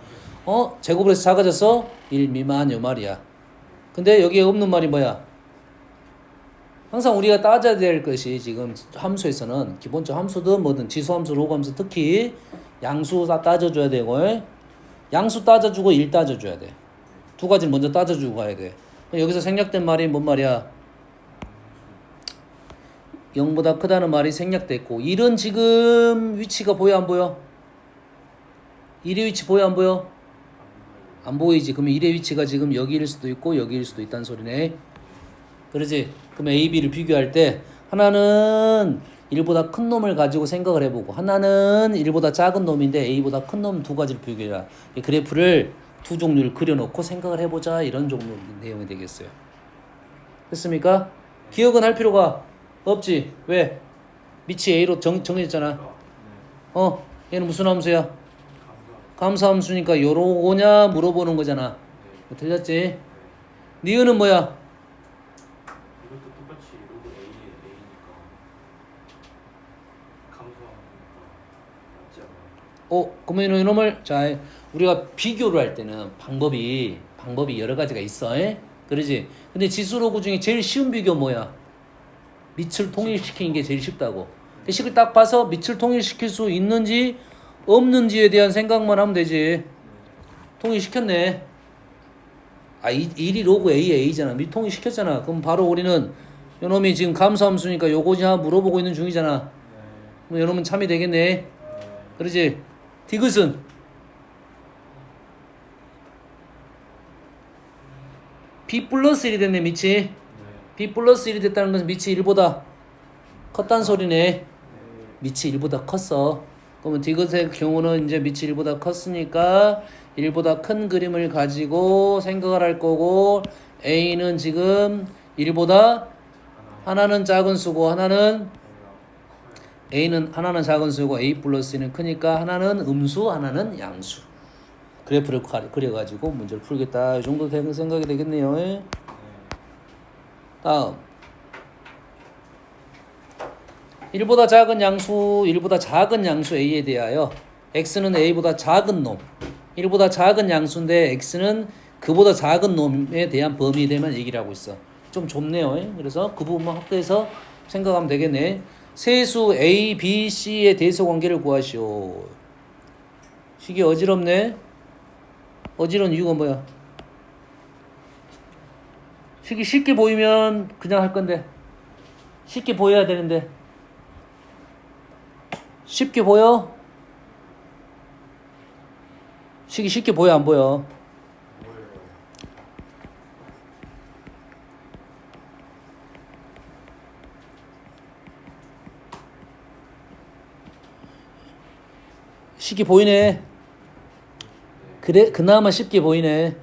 제곱을 해서 작아졌어? 1 미만 요 말이야. 근데 여기에 없는 말이 뭐야? 항상 우리가 따져야 될 것이 지금 함수에서는 기본적 함수든 뭐든 지수함수, 로그함수 특히 양수 다 따져줘야 되고 양수 따져주고 1 따져줘야 돼. 두 가지를 먼저 따져주고 가야 돼. 여기서 생략된 말이 뭔 말이야? 0보다 크다는 말이 생략됐고 1은 지금 위치가 보여 안 보여? 1의 위치 보여 안 보여? 안 보이지. 그러면 1의 위치가 지금 여기일 수도 있고 여기일 수도 있다는 소리네. 그러지? 그러면 A, B를 비교할 때 하나는 1보다 큰 놈을 가지고 생각을 해보고 하나는 1보다 작은 놈인데 A보다 큰 놈 두 가지를 비교해라. 이 그래프를 두 종류를 그려놓고 생각을 해보자 이런 종류 내용이 되겠어요. 됐습니까? 기억은 할 필요가 없지. 왜? 밑이 A로 정해졌잖아. 얘는 무슨 함수야? 감소함수니까 요러고냐 물어보는 거잖아. 틀렸지? 니은은 뭐야? 이것도 똑같이 로그 A니까 감소하니까 맞지 않아요? 그러면 이놈을 자 우리가 비교를 할 때는 방법이 여러 가지가 있어. 그러지? 근데 지수 로그 중에 제일 쉬운 비교 뭐야? 밑을 통일시키는 게 제일 쉽다고. 이 식을 딱 봐서 밑을 통일시킬 수 있는지 없는지에 대한 생각만 하면 되지. 통일시켰네. 아, 1이 로그 A잖아. 밑 통일시켰잖아. 그럼 바로 우리는 요놈이 지금 감소함수니까 요거지 하나 물어보고 있는 중이잖아. 그럼 요놈은 참이 되겠네. 그러지? 디귿은 B 플러스 1이 됐네, 밑이. B 플러스 1이 됐다는 것은 밑이 1보다 컸단 소리네. 밑이 1보다 컸어. 그러면 디귿의 경우는 이제 밑이 1보다 컸으니까 1보다 큰 그림을 가지고 생각을 할 거고, A는 지금 1보다 하나는 작은 수고 하나는 하나는 작은 수고 A 플러스 1은 크니까 하나는 음수 하나는 양수. 그래프를 그려가지고 문제를 풀겠다. 이 정도 되는 생각이 되겠네요. 예? 다음 1보다 작은 양수 A에 대하여 X는 A보다 작은 놈, 1보다 작은 양수인데 X는 그보다 작은 놈에 대한 범위에 대한 얘기를 하고 있어. 좀 좁네요. 예? 그래서 그 부분만 확대해서 생각하면 되겠네. 세수 A, B, C의 대소 관계를 구하시오. 식이 어지럽네. 어지러운 이유가 뭐야? 식이 쉽게 보이면 그냥 할 건데, 쉽게 보여야 되는데, 쉽게 보여? 식이 쉽게 보여 안 보여? 쉽게 보이네. 그래, 그나마 쉽게 보이네.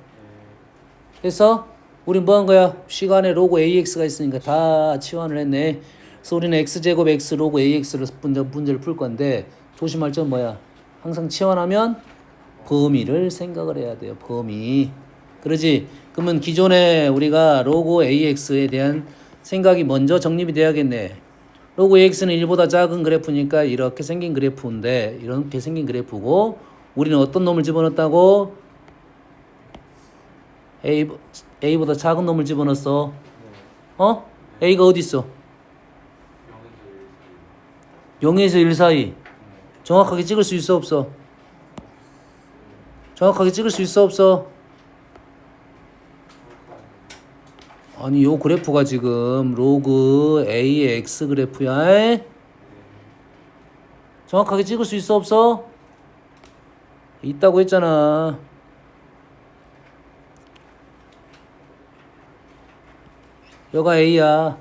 그래서 우린 뭐 한 거야? 시간에 로그 AX가 있으니까 다 치환을 했네. 그래서 우리는 X제곱 X 로그 AX로 문제를 풀 건데, 조심할 점 뭐야? 항상 치환하면 범위를 생각을 해야 돼요. 범위. 그러지? 그러면 기존에 우리가 로그 AX에 대한 생각이 먼저 정립이 돼야겠네. 로그 AX는 1보다 작은 그래프니까 이렇게 생긴 그래프인데, 이렇게 생긴 그래프고, 우리는 어떤 놈을 집어넣었다고? A보다 작은 놈을 집어넣었어. 어? A가 어디 있어? 0에서 1 사이. 정확하게 찍을 수 있어 없어? 정확하게 찍을 수 있어 없어? 아니, 요 그래프가 지금 로그 AX 그래프야. 정확하게 찍을 수 있어 없어? 있다고 했잖아. 여가 A야.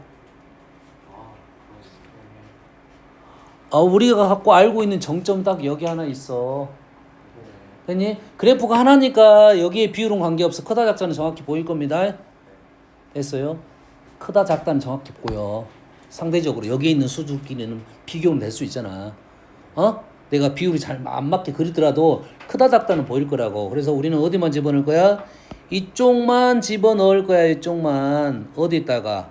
우리가 갖고 알고 있는 정점 딱 여기 하나 있어. 됐니? 그래프가 하나니까 여기에 비율은 관계없어. 크다 작다는 정확히 보일 겁니다. 됐어요? 크다 작다는 정확히 보여. 상대적으로 여기에 있는 수들끼리는 비교는 될 수 있잖아. 내가 비율이 잘 안 맞게 그리더라도 크다 작다는 보일 거라고. 그래서 우리는 어디만 집어넣을 거야? 이쪽만 집어넣을 거야. 이쪽만. 어디에다가?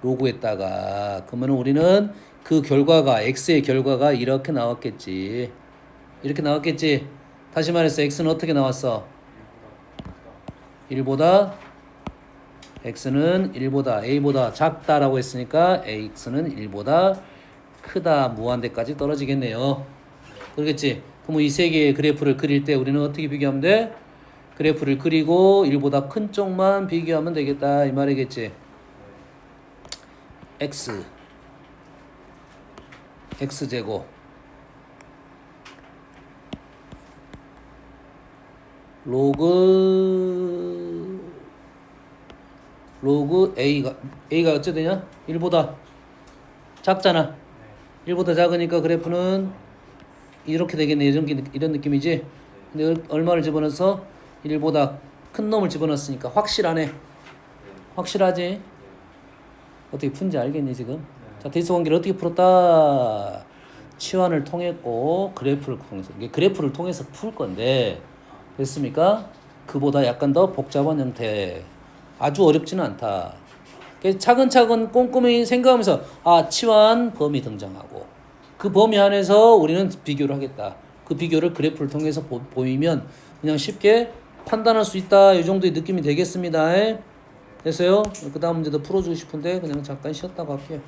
로그에다가. 그러면 우리는 그 결과가, X의 결과가 이렇게 나왔겠지. 이렇게 나왔겠지. 다시 말해서 X는 어떻게 나왔어? 1보다 X는 1보다 A보다 작다라고 했으니까 X는 1보다 크다. 무한대까지 떨어지겠네요. 그러겠지? 그럼 이 세 개의 그래프를 그릴 때 우리는 어떻게 비교하면 돼? 그래프를 그리고 1보다 큰 쪽만 비교하면 되겠다. 이 말이겠지? X제곱 로그 A가 어째 되냐? 1보다 작잖아. 1보다 작으니까 그래프는 이렇게 되겠네. 이런 느낌이지. 근데 얼마를 집어넣어서 1보다 큰 놈을 집어넣었으니까 확실하네. 확실하지? 어떻게 푼지 알겠니 지금? 자, 대수 관계를 어떻게 풀었다? 치환을 통했고 그래프를 통해서, 이게 그래프를 통해서 풀 건데, 됐습니까? 그보다 약간 더 복잡한 형태. 아주 어렵지는 않다. 차근차근 꼼꼼히 생각하면서 치환 범위 등장하고 그 범위 안에서 우리는 비교를 하겠다. 그 비교를 그래프를 통해서 보이면 그냥 쉽게 판단할 수 있다. 이 정도의 느낌이 되겠습니다. 됐어요? 그 다음 문제도 풀어주고 싶은데 그냥 잠깐 쉬었다가 할게요.